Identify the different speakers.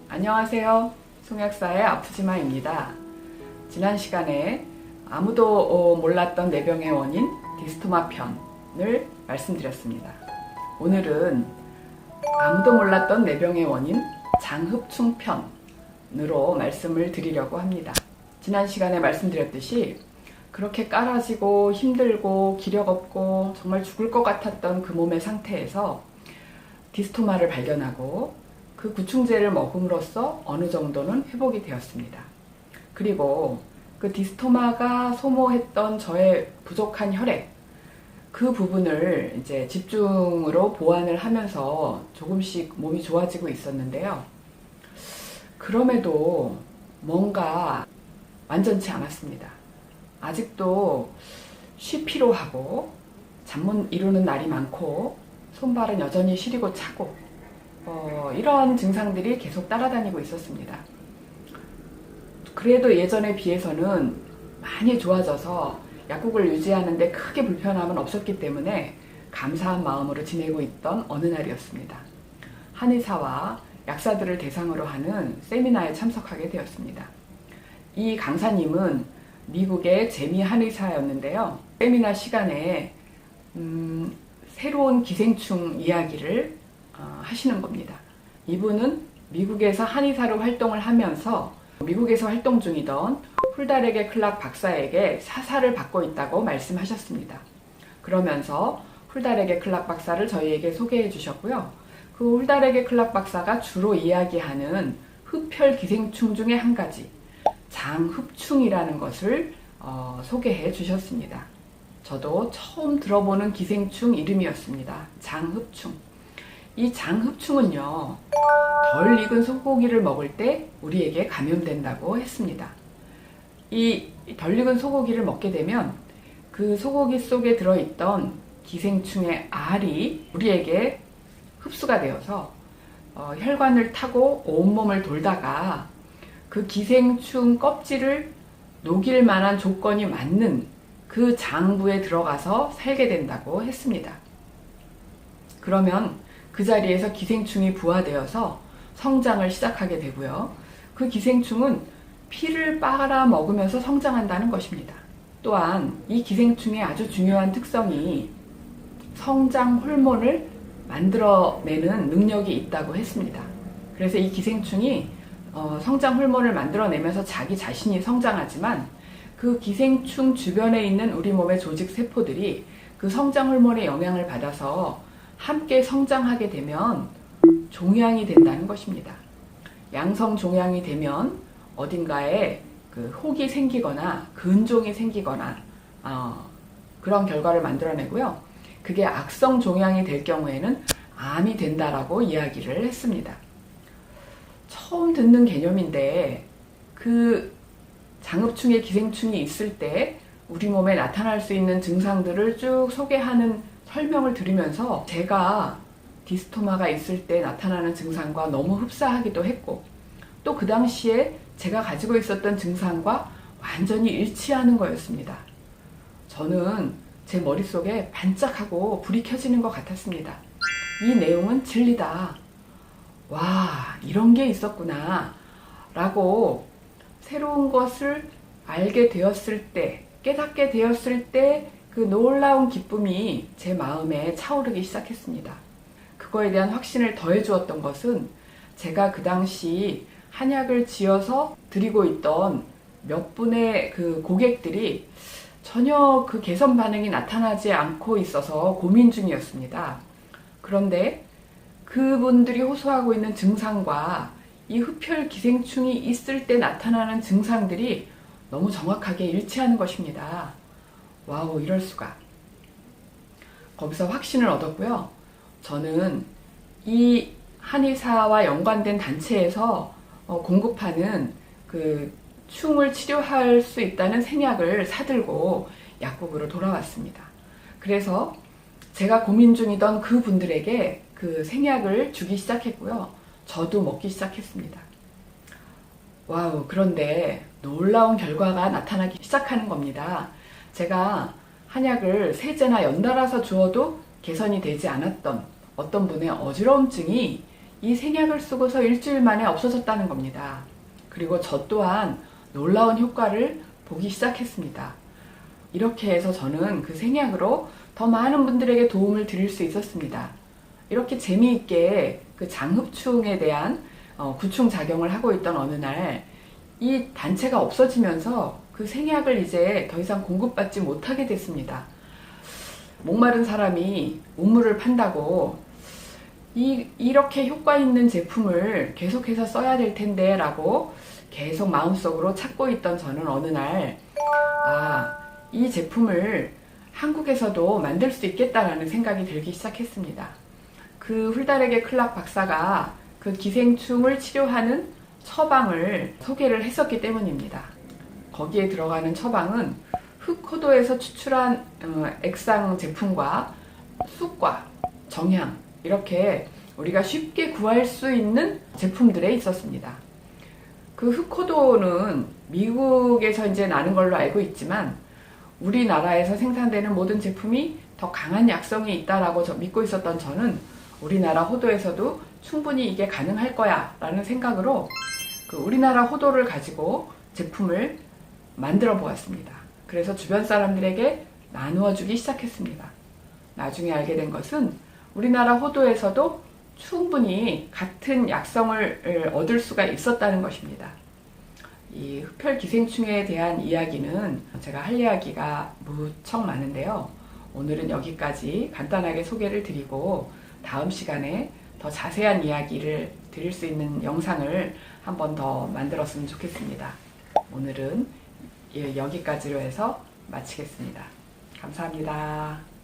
Speaker 1: 안녕하세요. 송약사의 아프지마입니다. 지난 시간에 아무도 몰랐던 뇌병의 원인 디스토마 편을 말씀드렸습니다. 오늘은 아무도 몰랐던 뇌병의 원인 장흡충 편으로 말씀을 드리려고 합니다. 지난 시간에 말씀드렸듯이 그렇게 깔아지고 힘들고 기력 없고 정말 죽을 것 같았던 그 몸의 상태에서 디스토마를 발견하고 그 구충제를 먹음으로써 어느 정도는 회복이 되었습니다. 그리고 그 디스토마가 소모했던 저의 부족한 혈액, 그 부분을 이제 집중으로 보완을 하면서 조금씩 몸이 좋아지고 있었는데요. 그럼에도 뭔가 완전치 않았습니다. 아직도 쉬피로하고 잠 못 이루는 날이 많고 손발은 여전히 시리고 차고 이런 증상들이 계속 따라다니고 있었습니다. 그래도 예전에 비해서는 많이 좋아져서 약국을 유지하는데 크게 불편함은 없었기 때문에 감사한 마음으로 지내고 있던 어느 날이었습니다. 한의사와 약사들을 대상으로 하는 세미나에 참석하게 되었습니다. 이 강사님은 미국의 재미 한의사였는데요. 세미나 시간에 새로운 기생충 이야기를 하시는 겁니다. 이분은 미국에서 한의사로 활동을 하면서 미국에서 활동 중이던 훌다레게 클락 박사에게 사사를 받고 있다고 말씀하셨습니다. 그러면서 훌다레게 클락 박사를 저희에게 소개해 주셨고요. 그 훌다레게 클락 박사가 주로 이야기하는 흡혈 기생충 중에 한 가지, 장흡충이라는 것을 소개해 주셨습니다. 저도 처음 들어보는 기생충 이름이었습니다. 장흡충. 이 장흡충은요, 덜 익은 소고기를 먹을 때 우리에게 감염된다고 했습니다. 이 덜 익은 소고기를 먹게 되면 그 소고기 속에 들어있던 기생충의 알이 우리에게 흡수가 되어서 혈관을 타고 온몸을 돌다가 그 기생충 껍질을 녹일 만한 조건이 맞는 그 장부에 들어가서 살게 된다고 했습니다. 그러면 그 자리에서 기생충이 부화되어서 성장을 시작하게 되고요. 그 기생충은 피를 빨아 먹으면서 성장한다는 것입니다. 또한 이 기생충의 아주 중요한 특성이 성장 호르몬을 만들어내는 능력이 있다고 했습니다. 그래서 이 기생충이 성장 호르몬을 만들어내면서 자기 자신이 성장하지만 그 기생충 주변에 있는 우리 몸의 조직 세포들이 그 성장 호르몬의 영향을 받아서 함께 성장하게 되면 종양이 된다는 것입니다. 양성 종양이 되면 어딘가에 그 혹이 생기거나 근종이 생기거나 그런 결과를 만들어내고요. 그게 악성 종양이 될 경우에는 암이 된다라고 이야기를 했습니다. 처음 듣는 개념인데 그 장흡충의 기생충이 있을 때 우리 몸에 나타날 수 있는 증상들을 쭉 소개하는 설명을 들으면서 제가 디스토마가 있을 때 나타나는 증상과 너무 흡사하기도 했고 또 그 당시에 제가 가지고 있었던 증상과 완전히 일치하는 거였습니다. 저는 제 머릿속에 반짝하고 불이 켜지는 것 같았습니다. 이 내용은 진리다. 와, 이런 게 있었구나 라고 새로운 것을 알게 되었을 때, 깨닫게 되었을 때 그 놀라운 기쁨이 제 마음에 차오르기 시작했습니다. 그거에 대한 확신을 더해 주었던 것은 제가 그 당시 한약을 지어서 드리고 있던 몇 분의 그 고객들이 전혀 그 개선 반응이 나타나지 않고 있어서 고민 중이었습니다. 그런데 그분들이 호소하고 있는 증상과 이 흡혈 기생충이 있을 때 나타나는 증상들이 너무 정확하게 일치하는 것입니다. 와우, 이럴 수가. 거기서 확신을 얻었고요. 저는 이 한의사와 연관된 단체에서 공급하는 그 충을 치료할 수 있다는 생약을 사들고 약국으로 돌아왔습니다. 그래서 제가 고민 중이던 그 분들에게 그 생약을 주기 시작했고요. 저도 먹기 시작했습니다. 와우, 그런데 놀라운 결과가 나타나기 시작하는 겁니다. 제가 한약을 세제나 연달아서 주어도 개선이 되지 않았던 어떤 분의 어지러움증이 이 생약을 쓰고서 일주일 만에 없어졌다는 겁니다. 그리고 저 또한 놀라운 효과를 보기 시작했습니다. 이렇게 해서 저는 그 생약으로 더 많은 분들에게 도움을 드릴 수 있었습니다. 이렇게 재미있게 그 장흡충에 대한 구충 작용을 하고 있던 어느 날 이 단체가 없어지면서 그 생약을 이제 더 이상 공급받지 못하게 됐습니다. 목마른 사람이 우물을 판다고 이렇게 효과 있는 제품을 계속해서 써야 될 텐데 라고 계속 마음속으로 찾고 있던 저는 어느 날 이 제품을 한국에서도 만들 수 있겠다라는 생각이 들기 시작했습니다. 그 훌다레게 클락 박사가 그 기생충을 치료하는 처방을 소개를 했었기 때문입니다. 거기에 들어가는 처방은 흑호도에서 추출한 액상 제품과 쑥과 정향 이렇게 우리가 쉽게 구할 수 있는 제품들에 있었습니다. 그 흑호도는 미국에서 이제 나는 걸로 알고 있지만 우리나라에서 생산되는 모든 제품이 더 강한 약성이 있다라고 믿고 있었던 저는 우리나라 호도에서도 충분히 이게 가능할 거야 라는 생각으로 그 우리나라 호도를 가지고 제품을 만들어 보았습니다. 그래서 주변 사람들에게 나누어 주기 시작했습니다. 나중에 알게 된 것은 우리나라 호도에서도 충분히 같은 약성을 얻을 수가 있었다는 것입니다. 이 흡혈 기생충에 대한 이야기는 제가 할 이야기가 무척 많은데요. 오늘은 여기까지 간단하게 소개를 드리고 다음 시간에 더 자세한 이야기를 드릴 수 있는 영상을 한 번 더 만들었으면 좋겠습니다. 오늘은 여기까지로 해서 마치겠습니다. 감사합니다.